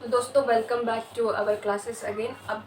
तो दोस्तों welcome back to our classes again. अब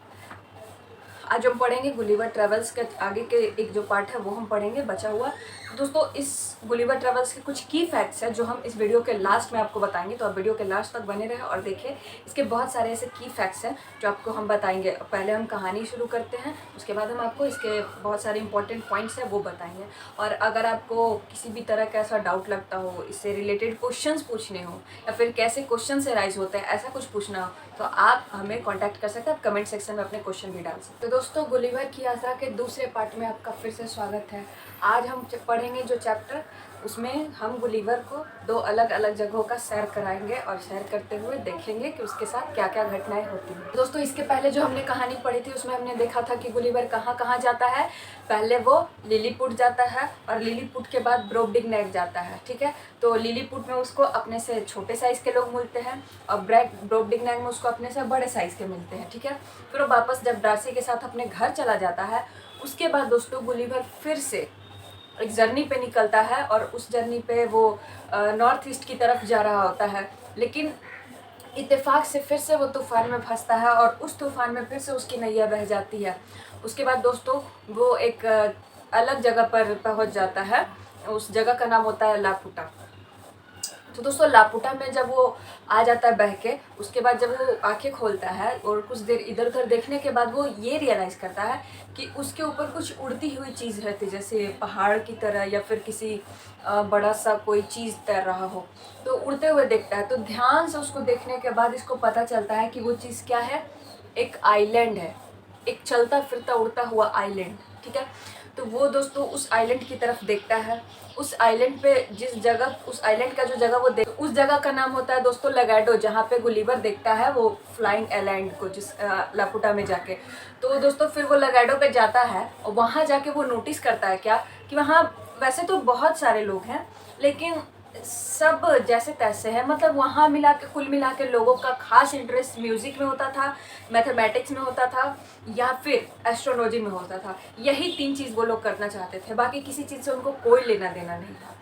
आज हम पढ़ेंगे गुलिवर ट्रेवल्स के आगे के एक जो पार्ट है वो हम पढ़ेंगे बचा हुआ। तो दोस्तों इस गुलिवर ट्रेवल्स के कुछ की फैक्ट्स हैं जो हम इस वीडियो के लास्ट में आपको बताएंगे, तो आप वीडियो के लास्ट तक बने रहें और देखिए। इसके बहुत सारे ऐसे की फैक्ट्स हैं जो आपको हम बताएंगे। पहले हम कहानी शुरू करते हैं, उसके बाद हम आपको इसके बहुत सारे इंपॉर्टेंट पॉइंट्स हैं वो बताएंगे। और अगर आपको किसी भी तरह का ऐसा डाउट लगता हो, इससे रिलेटेड क्वेश्चंस पूछने हो या फिर कैसे क्वेश्चन से राइज होते हैं ऐसा कुछ पूछना हो, तो आप हमें कांटेक्ट कर सकते हैं। आप कमेंट सेक्शन में अपने क्वेश्चन भी डाल सकते हैं। तो दोस्तों गुलिवर की यात्रा के दूसरे पार्ट में आपका फिर से स्वागत है। आज हम पढ़ेंगे जो चैप्टर, उसमें हम गुलिवर को दो अलग अलग जगहों का सैर कराएंगे और सैर करते हुए देखेंगे कि उसके साथ क्या क्या घटनाएं होती हैं। दोस्तों इसके पहले जो हमने कहानी पढ़ी थी उसमें हमने देखा था कि गुलिवर कहाँ कहाँ जाता है। पहले वो लिलीपुट जाता है और लिलीपुट के बाद ब्रोबडिंगनेक जाता है, ठीक है। तो लिलीपुट में उसको अपने से छोटे साइज़ के लोग मिलते हैं और ब्रोबडिंगनेक में उसको अपने से बड़े साइज़ के मिलते हैं, ठीक है। फिर वो वापस जब डार्सी के साथ अपने घर चला जाता है, उसके बाद दोस्तों गुलिवर फिर से एक जर्नी पे निकलता है और उस जर्नी पे वो नॉर्थ ईस्ट की तरफ जा रहा होता है। लेकिन इत्तेफाक से फिर से वो तूफ़ान में फंसता है और उस तूफ़ान में फिर से उसकी नैया बह जाती है। उसके बाद दोस्तों वो एक अलग जगह पर पहुंच जाता है। उस जगह का नाम होता है लापुटा। तो दोस्तों लापुटा में जब वो आ जाता है बह के, उसके बाद जब वो आंखें खोलता है और कुछ देर इधर उधर देखने के बाद वो ये रियलाइज़ करता है कि उसके ऊपर कुछ उड़ती हुई चीज़ रहती, जैसे पहाड़ की तरह या फिर किसी बड़ा सा कोई चीज़ तैर रहा हो। तो उड़ते हुए देखता है, तो ध्यान से उसको देखने के बाद इसको पता चलता है कि वो चीज़ क्या है, एक आइलैंड है, एक चलता फिरता उड़ता हुआ आइलैंड, ठीक है। तो वो दोस्तों उस आइलैंड की तरफ देखता है। उस आइलैंड पे जिस जगह, उस आइलैंड का जो जगह वो देख, उस जगह का नाम होता है दोस्तों लगाडो, जहाँ पे गुलिवर देखता है वो फ्लाइंग आइलैंड को, जिस लापुटा में जाके। तो दोस्तों फिर वो लगाडो पे जाता है और वहाँ जाके वो नोटिस करता है क्या कि वहाँ वैसे तो बहुत सारे लोग हैं लेकिन सब जैसे तैसे हैं। मतलब वहाँ मिला के कुल मिला के लोगों का खास इंटरेस्ट म्यूज़िक में होता था, मैथमेटिक्स में होता था या फिर एस्ट्रोलॉजी में होता था। यही तीन चीज़ वो लोग करना चाहते थे, बाकी किसी चीज़ से उनको कोई लेना देना नहीं था।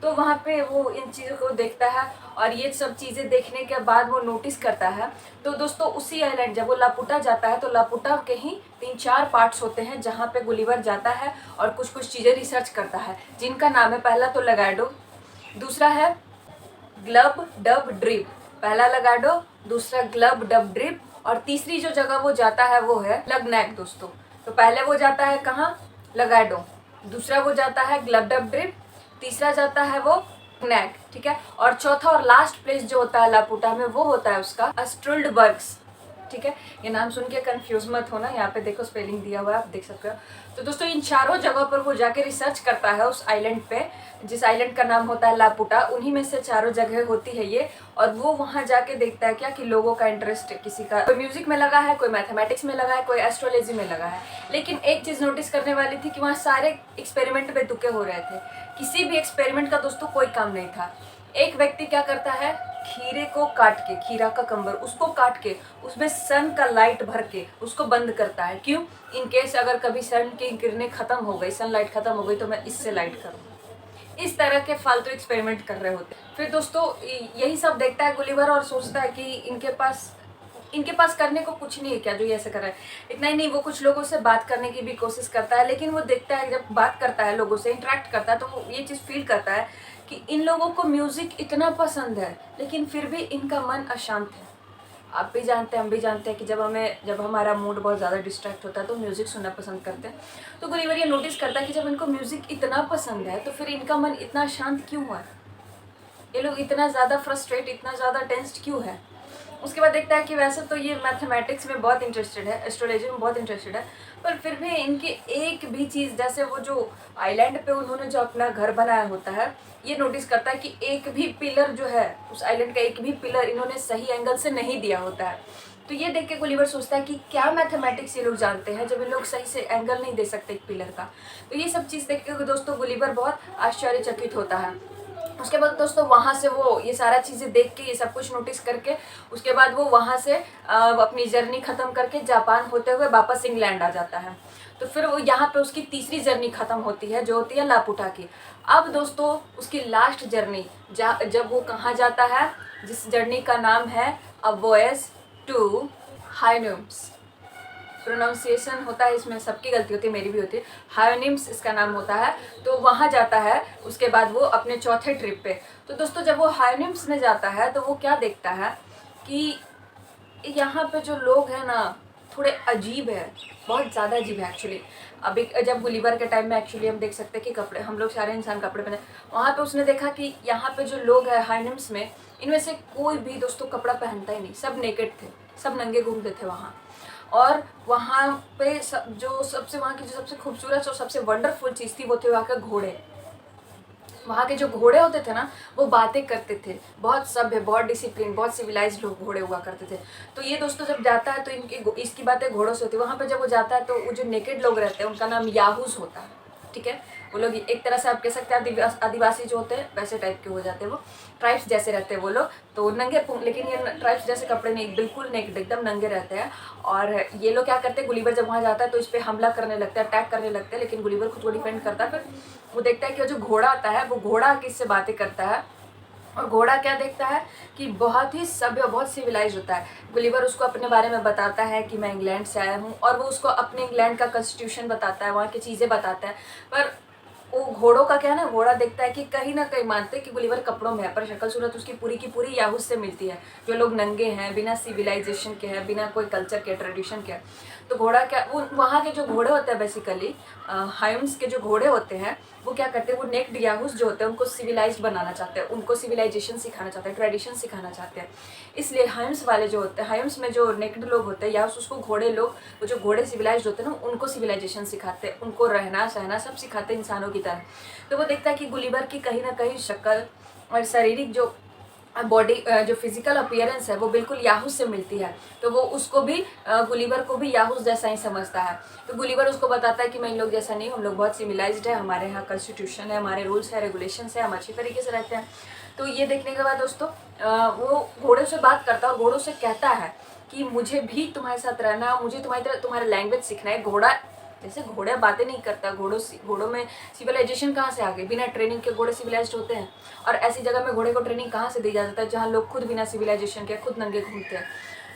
तो वहाँ पे वो इन चीज़ों को देखता है और ये सब चीज़ें देखने के बाद वो नोटिस करता है। तो दोस्तों उसी आइलैंड जब वो लापुटा जाता है तो लापुटा के ही 3-4 पार्ट्स होते हैं जहाँ पे गुलिवर जाता है और कुछ कुछ चीज़ें रिसर्च करता है, जिनका नाम है, पहला तो लगाडो, दूसरा है ग्लब डब ड्रिप, पहला लगाडो, दूसरा ग्लब डब ड्रिप, और तीसरी जो जगह वो जाता है वो है लगनैक दोस्तों। तो पहले वो जाता है कहाँ, लगाडो, दूसरा वो जाता है ग्लब डब ड्रिप, तीसरा जाता है वो नैक, ठीक है। और चौथा और लास्ट प्लेस जो होता है लापुटा में वो होता है उसका अस्ट्रुल्डबर्ग्स, ठीक है। ये नाम सुन के कंफ्यूज मत होना, यहाँ पे देखो स्पेलिंग दिया हुआ है, आप देख सकते हो। तो दोस्तों इन चारों जगह पर वो जाके रिसर्च करता है उस आइलैंड पे, जिस आइलैंड का नाम होता है लापुटा, उन्हीं में से चारों जगह होती है ये। और वो वहाँ जाके देखता है क्या कि लोगों का इंटरेस्ट, किसी का कोई म्यूजिक में लगा है, कोई मैथमेटिक्स में लगा है, कोई एस्ट्रोलॉजी में लगा है। लेकिन एक चीज़ नोटिस करने वाली थी कि वहाँ सारे एक्सपेरिमेंट बेतुके हो रहे थे, किसी भी एक्सपेरिमेंट का दोस्तों कोई काम नहीं था। एक व्यक्ति क्या करता है, खीरे को काट के, खीरा का कंबर उसको काट के उसमें सन का लाइट भर के उसको बंद करता है। क्यों, इन केस अगर कभी सन की किरणें खत्म हो गई, सनलाइट खत्म हो गई, तो मैं इससे लाइट करूँ। इस तरह के फालतू एक्सपेरिमेंट कर रहे होते। फिर दोस्तों यही सब देखता है गुलिवर और सोचता है कि इनके पास करने को कुछ नहीं है क्या जो ये ऐसे कर रहा है। इतना ही नहीं, वो कुछ लोगों से बात करने की भी कोशिश करता है, लेकिन वो देखता है जब बात करता है, लोगों से इंटरेक्ट करता है, तो वो ये चीज़ फील करता है कि इन लोगों को म्यूज़िक इतना पसंद है लेकिन फिर भी इनका मन अशांत है। आप भी जानते हैं, हम भी जानते हैं कि जब हमारा मूड बहुत ज़्यादा डिस्ट्रैक्ट होता है तो म्यूज़िक सुनना पसंद करते हैं। तो गुलिवर ये नोटिस करता है कि जब इनको म्यूज़िक इतना पसंद है तो फिर इनका मन इतना शांत क्यों है, ये लोग इतना ज़्यादा फ्रस्ट्रेट, इतना ज़्यादा टेंस्ड क्यों है। उसके बाद देखता है कि वैसे तो ये मैथमेटिक्स में बहुत इंटरेस्टेड है, एस्ट्रोलॉजी में बहुत इंटरेस्टेड है, पर फिर भी इनकी एक भी चीज़, जैसे वो जो आइलैंड पे उन्होंने जो अपना घर बनाया होता है, ये नोटिस करता है कि एक भी पिलर जो है उस आइलैंड का, एक भी पिलर इन्होंने सही एंगल से नहीं दिया होता है। तो ये देख के गुलिवर सोचता है कि क्या मैथमेटिक्स ये लोग जानते हैं जब ये लोग सही से एंगल नहीं दे सकते एक पिलर का। तो ये सब चीज़ देख के दोस्तों गुलिवर बहुत आश्चर्यचकित होता है। उसके बाद दोस्तों वहाँ से वो ये सारा चीज़ें देख के, ये सब कुछ नोटिस करके, उसके बाद वो वहाँ से अपनी जर्नी ख़त्म करके जापान होते हुए वापस इंग्लैंड आ जाता है। तो फिर वो यहाँ पे उसकी तीसरी जर्नी ख़त्म होती है जो होती है लापुटा की। अब दोस्तों उसकी लास्ट जर्नी जब वो कहाँ जाता है, जिस जर्नी का नाम है अबोयस टू हायोनिम्स। प्रोनाउंसिएशन होता है इसमें, सबकी गलती होती है, मेरी भी होती है। हायोनिम्स इसका नाम होता है। तो वहाँ जाता है उसके बाद वो अपने चौथे ट्रिप पे। तो दोस्तों जब वो हायोनिम्स में जाता है तो वो क्या देखता है कि यहाँ पे जो लोग हैं ना थोड़े अजीब है, बहुत ज़्यादा अजीब है एक्चुअली। अभी जब गुलिवर के टाइम में एक्चुअली हम देख सकते हैं कि कपड़े, हम लोग सारे इंसान कपड़े पहने, वहाँ पे उसने देखा कि यहाँ पे जो लोग हैं हायोनिम्स में, इनमें से कोई भी दोस्तों कपड़ा पहनता ही नहीं, सब नेकेड थे, सब नंगे घूमते थे वहाँ। और वहाँ पे जो सबसे वहाँ की जो सबसे खूबसूरत और सबसे वंडरफुल चीज़ थी वो थे वहाँ के घोड़े। वहाँ के जो घोड़े होते थे ना वो बातें करते थे, बहुत सभ्य, बहुत डिसिप्लिन, बहुत सिविलाइज्ड लोग घोड़े हुआ करते थे। तो ये दोस्तों जब जाता है तो इसकी बातें घोड़ों से होती है। वहाँ पे जब वो जाता है तो वो जो नेकेड लोग रहते हैं उनका नाम याहूस होता है, ठीक है। वो लोग एक तरह से आप कह सकते हैं आदिवासी जो होते हैं वैसे टाइप के हो जाते हैं, वो ट्राइब्स जैसे रहते हैं वो लोग। तो नंगे, लेकिन ये ट्राइब्स जैसे कपड़े नहीं, बिल्कुल नेकेड, एकदम नंगे रहते हैं। और ये लोग क्या करते हैं, गुलिवर जब वहाँ जाता है तो इस पर हमला करने लगता है, अटैक करने लगते हैं, लेकिन गुलिवर खुद को डिफेंड करता है। फिर वो देखता है कि वो जो घोड़ा आता है वो घोड़ा किससे बातें करता है, और घोड़ा क्या देखता है कि बहुत ही सभ्य, बहुत सिविलाइज होता है। गुलिवर उसको अपने बारे में बताता है कि मैं इंग्लैंड से आया हूँ, और वो उसको अपने इंग्लैंड का कॉन्स्टिट्यूशन बताता है, वहाँ की चीज़ें बताता है। पर वो घोड़ों का क्या है ना, घोड़ा देखता है कि कहीं ना कहीं मानते हैं कि गुलिवर कपड़ों में है, पर शक्ल सूरत उसकी पूरी की पूरी याहूस से मिलती है, जो लोग नंगे हैं, बिना सिविलाइजेशन के हैं, बिना कोई कल्चर के, ट्रेडिशन के। तो घोड़ा क्या, वो वहाँ के जो घोड़े होते हैं बेसिकली हायुम्स के जो घोड़े होते हैं वो क्या करते हैं, वो नेक्ड याहूस जो होते हैं उनको सिविलाइज बनाना चाहते हैं, उनको सिविलाइजेशन सिखाना चाहते हैं, ट्रेडिशन सिखाना चाहते हैं। इसलिए हायुम्स वाले जो होते हैं, हायुम्स में जो नेक्ड लोग होते हैं याहूस, उसको घोड़े लोग, वो जो घोड़े सिविलाइज होते हैं ना उनको सिविलाइजेशन सिखाते हैं, उनको रहना सहना सब सिखाते हैं इंसानों की तरह। तो वो देखता है कि गुलिवर की कहीं ना कहीं शक्ल और शारीरिक जो बॉडी, जो फिजिकल अपीयरेंस है वो बिल्कुल याहूस से मिलती है। तो वो उसको भी, गुलिवर को भी याहूस जैसा ही समझता है। तो गुलिवर उसको बताता है कि मैं इन लोग जैसा नहीं, हम लोग बहुत सिविलाइज्ड है, हमारे यहाँ कॉन्स्टिट्यूशन है, हमारे रूल्स है, रेगुलेशंस है, हम अच्छी तरीके से रहते हैं। तो ये देखने के बाद दोस्तों वो घोड़े से बात करता है और घोड़ों से कहता है कि मुझे भी तुम्हारे साथ रहना, मुझे तुम्हारी तरह तुम्हारा लैंग्वेज सीखना है। घोड़ा जैसे, घोड़ा बातें नहीं करता, घोड़ों में सिविलाइजेशन कहाँ से आ गई, बिना ट्रेनिंग के घोड़े सिविलाइज्ड होते हैं। और ऐसी जगह में घोड़े को ट्रेनिंग कहाँ से दी जाता है जहाँ लोग खुद बिना सिविलाइजेशन के खुद नंगे घूमते हैं।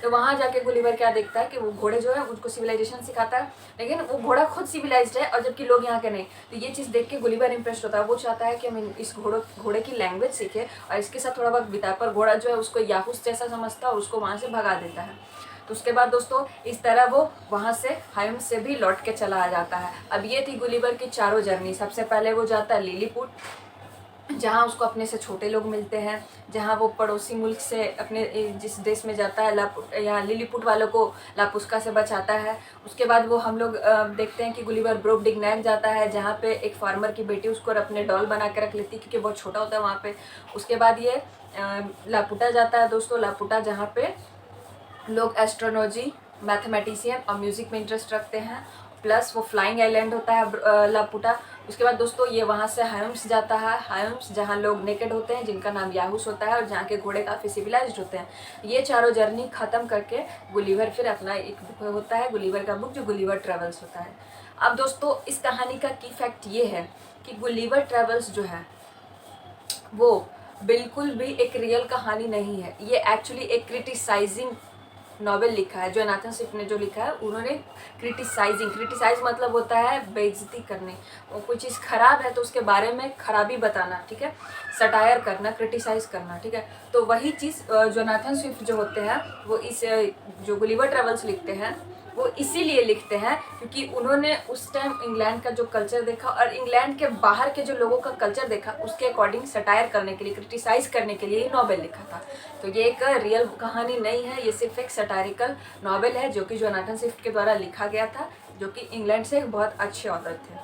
तो वहाँ जाके गुलिवर क्या देखता है कि वो घोड़े जो है उनको सिविलाइजेशन सिखाता है, लेकिन वो घोड़ा खुद सिविलाइज्ड है और जबकि लोग यहाँ के नहीं। तो ये चीज़ देख के गुलिवर इंप्रेस्ड होता है, वो चाहता है कि हम इस घोड़े की लैंग्वेज सीखे और इसके साथ थोड़ा वक्त बिताए। पर घोड़ा जो है उसको याहूस जैसा समझता है और उसको वहाँ से भगा देता है। तो उसके बाद दोस्तों इस तरह वो वहाँ से हायुम से भी लौट के चला आ जाता है। अब ये थी गुलिवर की चारों जर्नी। सबसे पहले वो जाता है लिलीपुट, जहाँ उसको अपने से छोटे लोग मिलते हैं, जहाँ वो पड़ोसी मुल्क से अपने जिस देश में जाता है यहाँ लिलीपुट वालों को लापुस्का से बचाता है। उसके बाद वो हम लोग देखते हैं कि गुलिवर ब्रोक डिग्नैक जाता है, जहाँ पे एक फार्मर की बेटी उसको अपने डॉल बना के रख लेती है क्योंकि बहुत छोटा होता है वहाँ पे। उसके बाद ये लापुटा जाता है दोस्तों, लापुटा जहाँ पे लोग एस्ट्रोनॉजी, मैथमेटिशियन और म्यूज़िक में इंटरेस्ट रखते हैं। प्लस वो फ्लाइंग आइलैंड होता है लापुटा। उसके बाद दोस्तों ये वहाँ से हायुम्स जाता है, हायुम्स जहाँ लोग नेकेड होते हैं, जिनका नाम याहूस होता है और जहाँ के घोड़े काफ़ी सिविलाइज्ड होते हैं। ये चारों जर्नी ख़त्म करके गुलिवर फिर अपना एक बुक होता है, गुलिवर का बुक, जो गुलिवर ट्रेवल्स होता है। अब दोस्तों इस कहानी का की फैक्ट ये है कि गुलिवर ट्रेवल्स जो है वो बिल्कुल भी एक रियल कहानी नहीं है। ये एक्चुअली एक क्रिटिसाइजिंग नॉवेल लिखा है। जोनाथन स्विफ्ट ने जो लिखा है, उन्होंने क्रिटिसाइज मतलब होता है बेइज्जती करने। वो कोई चीज़ खराब है तो उसके बारे में खराबी बताना, ठीक है, सटायर करना, क्रिटिसाइज करना, ठीक है। तो वही चीज़ जोनाथन स्विफ्ट जो होते हैं वो इस जो गुलिवर ट्रेवल्स लिखते हैं वो इसीलिए लिखते हैं क्योंकि उन्होंने उस टाइम इंग्लैंड का जो कल्चर देखा और इंग्लैंड के बाहर के जो लोगों का कल्चर देखा, उसके अकॉर्डिंग सटायर करने के लिए, क्रिटिसाइज करने के लिए ये नॉवेल लिखा था। तो ये एक रियल कहानी नहीं है, ये सिर्फ एक सटायरिकल नॉवेल है जो कि जोनाथन स्विफ्ट के द्वारा लिखा गया था, जो कि इंग्लैंड से एक बहुत अच्छे ऑथर थे।